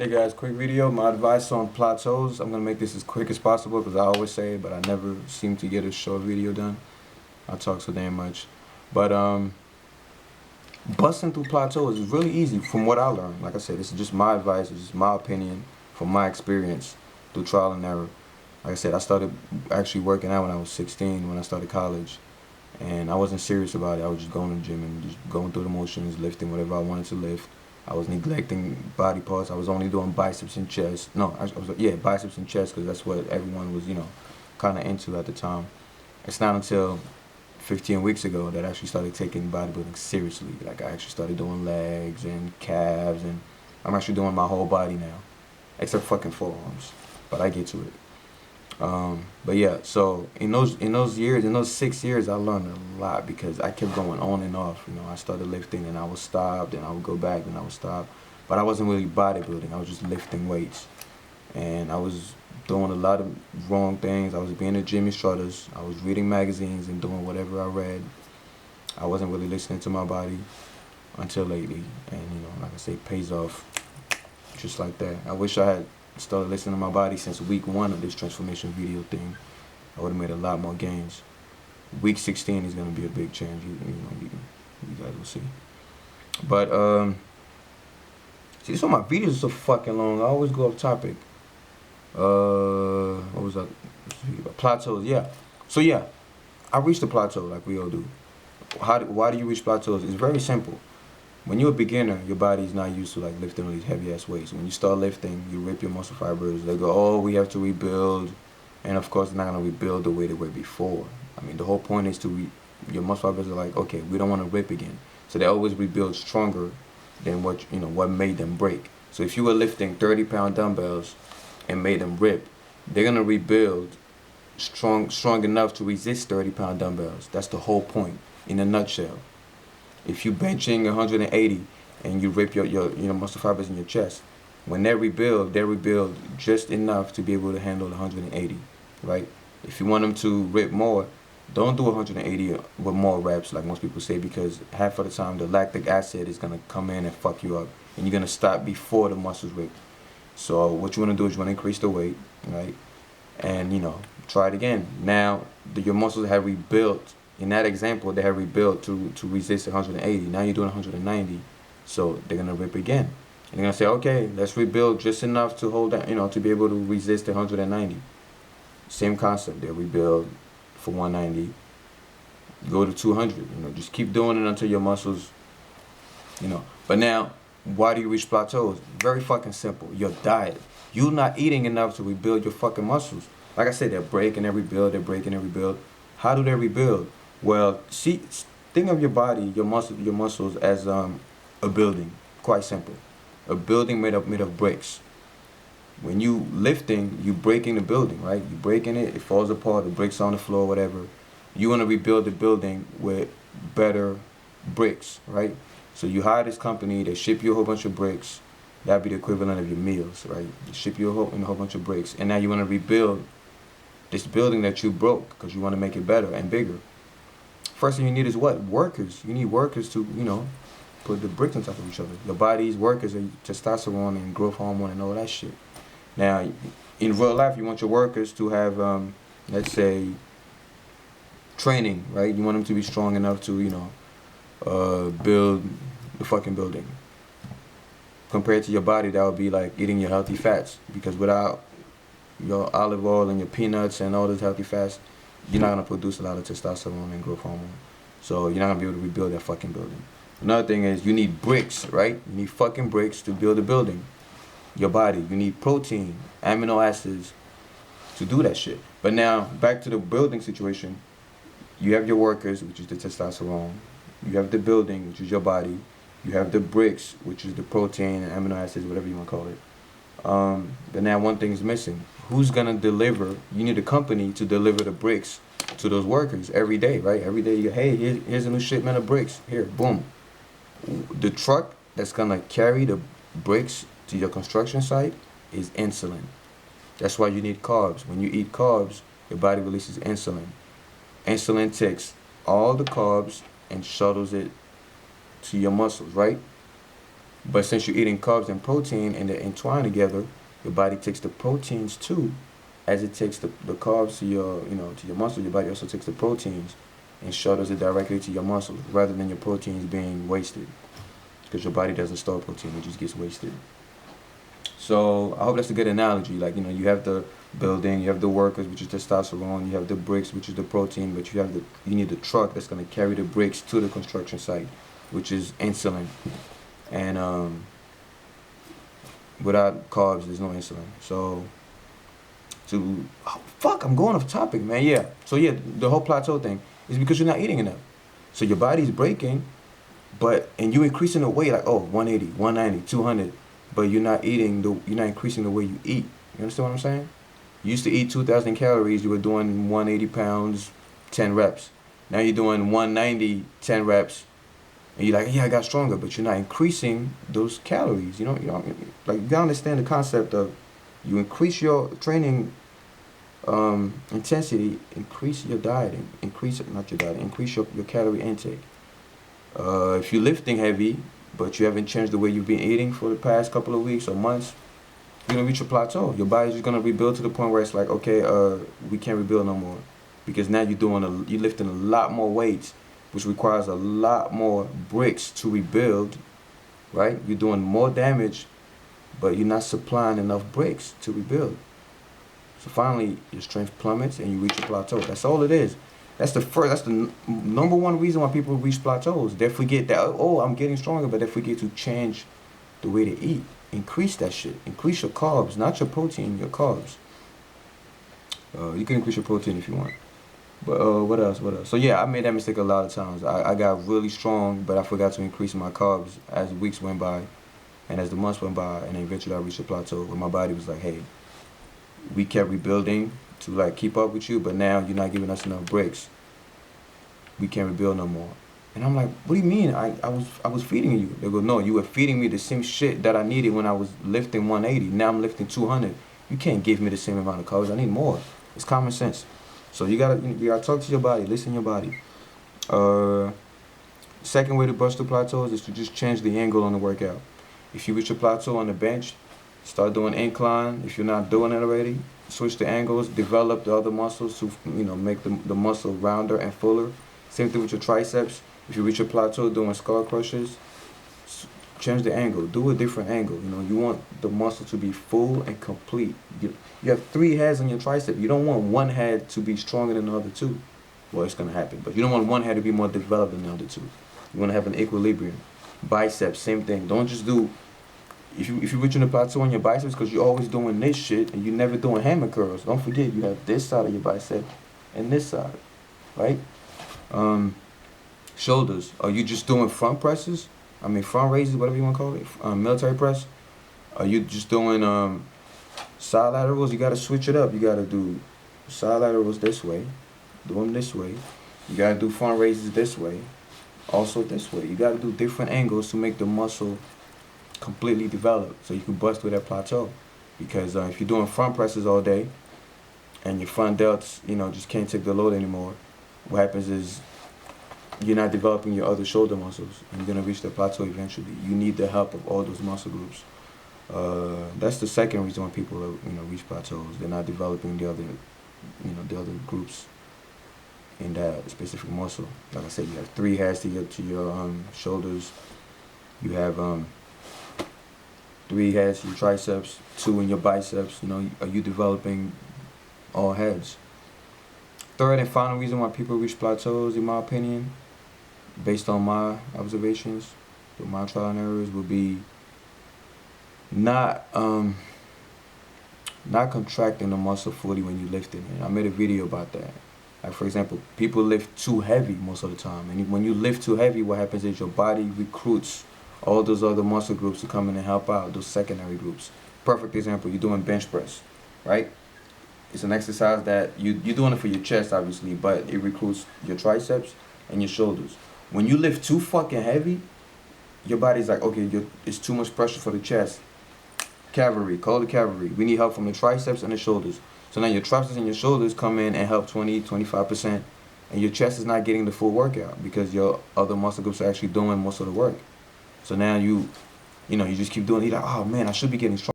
Hey guys, quick video. My advice on plateaus. I'm gonna make this as quick as possible because I always say it, but I never seem to get a short video done. I talk so damn much. But busting through plateaus is really easy from what I learned. Like I said, this is just my advice. It's just my opinion from my experience through trial and error. Like I said, I started actually working out when I was 16 when I started college, and I wasn't serious about it. I was just going to the gym and just going through the motions, lifting whatever I wanted to lift. I was neglecting body parts. I was only doing biceps and chest. No, I was biceps and chest because that's what everyone was, kind of into at the time. It's not until 15 weeks ago that I actually started taking bodybuilding seriously. Like I actually started doing legs and calves, and I'm actually doing my whole body now, except fucking forearms. But I get to it. But yeah, so in those 6 years, I learned a lot because I kept going on and off. I started lifting and I would stop, then I would go back, and I would stop. But I wasn't really bodybuilding. I was just lifting weights, and I was doing a lot of wrong things. I was being a gym instructors. I was reading magazines and doing whatever I read. I wasn't really listening to my body until lately, and like I say, it pays off just like that. I wish I had started listening to my body since week 1 of this transformation video thing. I would have made a lot more gains. Week 16 is going to be a big change. You guys will see. But see, so my videos are so fucking long. I always go off topic. What was that? Plateaus. Yeah. So yeah, I reached a plateau like we all do. Why do you reach plateaus? It's very simple. When you're a beginner, your body is not used to like lifting all these heavy ass weights. When you start lifting, you rip your muscle fibers. They go, oh, we have to rebuild, and of course, they're not gonna rebuild the way they were before. I mean, the whole point is your muscle fibers are like, okay, we don't want to rip again, so they always rebuild stronger than what made them break. So if you were lifting 30-pound dumbbells and made them rip, they're gonna rebuild strong enough to resist 30-pound dumbbells. That's the whole point in a nutshell. If you benching 180 and you rip your muscle fibers in your chest, when they rebuild just enough to be able to handle 180, right? If you want them to rip more, don't do 180 with more reps like most people say, because half of the time the lactic acid is gonna come in and fuck you up, and you're gonna stop before the muscles rip. So what you wanna do is you wanna increase the weight, right? And try it again. Now your muscles have rebuilt. In that example, they have rebuilt to resist 180. Now you're doing 190, so they're gonna rip again, and they're gonna say, okay, let's rebuild just enough to hold that, to be able to resist 190. Same concept. They rebuild for 190, go to 200. Just keep doing it until your muscles, But now, why do you reach plateaus? Very fucking simple. Your diet. You're not eating enough to rebuild your fucking muscles. Like I said, they're breaking and rebuild. They're breaking and rebuild. How do they rebuild? Well, see, think of your body, your muscles as a building. Quite simple. A building made of bricks. When you lifting, you breaking the building, right? You breaking it, it falls apart, the bricks on the floor, whatever. You want to rebuild the building with better bricks, right? So you hire this company, they ship you a whole bunch of bricks. That'd be the equivalent of your meals, right? They ship you a whole bunch of bricks, and now you want to rebuild this building that you broke because you want to make it better and bigger. First thing you need is what? Workers. You need workers to, put the bricks on top of each other. Your body's workers are testosterone and growth hormone and all that shit. Now, in real life, you want your workers to have, let's say, training, right? You want them to be strong enough to, build the fucking building. Compared to your body, that would be like eating your healthy fats, because without your olive oil and your peanuts and all those healthy fats, you're not going to produce a lot of testosterone and growth hormone. So you're not going to be able to rebuild that fucking building. Another thing is you need bricks, right? You need fucking bricks to build a building. Your body. You need protein, amino acids to do that shit. But now, back to the building situation. You have your workers, which is the testosterone. You have the building, which is your body. You have the bricks, which is the protein and amino acids, whatever you want to call it. But now one thing is missing. Who's gonna deliver? You need a company to deliver the bricks to those workers every day, right? Every day, hey, here's a new shipment of bricks. Here, boom. The truck that's gonna carry the bricks to your construction site is insulin. That's why you need carbs. When you eat carbs, your body releases insulin. Insulin takes all the carbs and shuttles it to your muscles, right? But since you're eating carbs and protein and they're entwined together, your body takes the proteins too, as it takes the carbs to your, to your muscle. Your body also takes the proteins and shuttles it directly to your muscles, rather than your proteins being wasted, because your body doesn't store protein; it just gets wasted. So I hope that's a good analogy. Like, you have the building, you have the workers, which is testosterone, you have the bricks, which is the protein, but you need the truck that's gonna carry the bricks to the construction site, which is insulin. And without carbs, there's no insulin. So I'm going off topic, man. Yeah. So yeah, the whole plateau thing is because you're not eating enough. So your body's breaking, and you increasing the weight, like 180, 190, 200, but you're not increasing the way you eat. You understand what I'm saying? You used to eat 2,000 calories, you were doing 180 pounds, 10 reps. Now you're doing 190, 10 reps, and you're like, yeah, I got stronger, but you're not increasing those calories. You gotta understand the concept of, you increase your training intensity, increase your dieting, increase your calorie intake. If you're lifting heavy, but you haven't changed the way you've been eating for the past couple of weeks or months, you're gonna reach a plateau. Your body's just gonna rebuild to the point where it's like, okay, we can't rebuild no more, because now you're lifting a lot more weights, which requires a lot more bricks to rebuild, right? You're doing more damage, but you're not supplying enough bricks to rebuild. So finally, your strength plummets and you reach a plateau. That's all it is. That's the number one reason why people reach plateaus. They forget that, I'm getting stronger, but they forget to change the way they eat. Increase that shit. Increase your carbs, not your protein, your carbs. You can increase your protein if you want. But what else? So yeah, I made that mistake a lot of times. I got really strong, but I forgot to increase my carbs as weeks went by, and as the months went by, and then eventually I reached a plateau where my body was like, hey, we kept rebuilding to like keep up with you, but now you're not giving us enough breaks. We can't rebuild no more. And I'm like, what do you mean? I was feeding you. They go, no, you were feeding me the same shit that I needed when I was lifting 180. Now I'm lifting 200. You can't give me the same amount of carbs. I need more. It's common sense. So you gotta talk to your body, listen to your body. Second way to bust the plateaus is to just change the angle on the workout. If you reach a plateau on the bench, start doing incline. If you're not doing it already, switch the angles, develop the other muscles to make the muscle rounder and fuller. Same thing with your triceps. If you reach a plateau doing skull crushes, change the angle. Do a different angle. You want the muscle to be full and complete. You have 3 heads on your tricep. You don't want one head to be stronger than the other 2. Well, it's gonna happen, but you don't want one head to be more developed than the other 2. You want to have an equilibrium. Biceps, same thing. Don't just do. If you're reaching a plateau on your biceps because you're always doing this shit and you're never doing hammer curls, don't forget you have this side of your bicep and this side, right? Shoulders. Are you just doing front presses? Front raises, whatever you want to call it. Military press. Are you just doing side laterals? You got to switch it up. You got to do side laterals this way. Do them this way. You got to do front raises this way. Also this way. You got to do different angles to make the muscle completely developed so you can bust through that plateau. Because if you're doing front presses all day and your front delts, just can't take the load anymore, what happens is you're not developing your other shoulder muscles, and you're going to reach the plateau eventually. You need the help of all those muscle groups. That's the second reason why people reach plateaus. They're not developing the other groups in that specific muscle. Like I said, you have 3 heads to your shoulders. You have 3 heads to your triceps, 2 in your biceps. Are you developing all heads? Third and final reason why people reach plateaus, in my opinion, based on my observations, with my trial and errors, would be not contracting the muscle fully when you're lifting it. I made a video about that. Like, for example, people lift too heavy most of the time, and when you lift too heavy, what happens is your body recruits all those other muscle groups to come in and help out, those secondary groups. Perfect example, you're doing bench press, right? It's an exercise that you're doing it for your chest, obviously, but it recruits your triceps and your shoulders. When you lift too fucking heavy, your body's like, okay, it's too much pressure for the chest. Cavalry, call the cavalry. We need help from the triceps and the shoulders. So now your triceps and your shoulders come in and help 20-25%, and your chest is not getting the full workout because your other muscle groups are actually doing most of the work. So now You know, you just keep doing it. You're like, oh man, I should be getting stronger.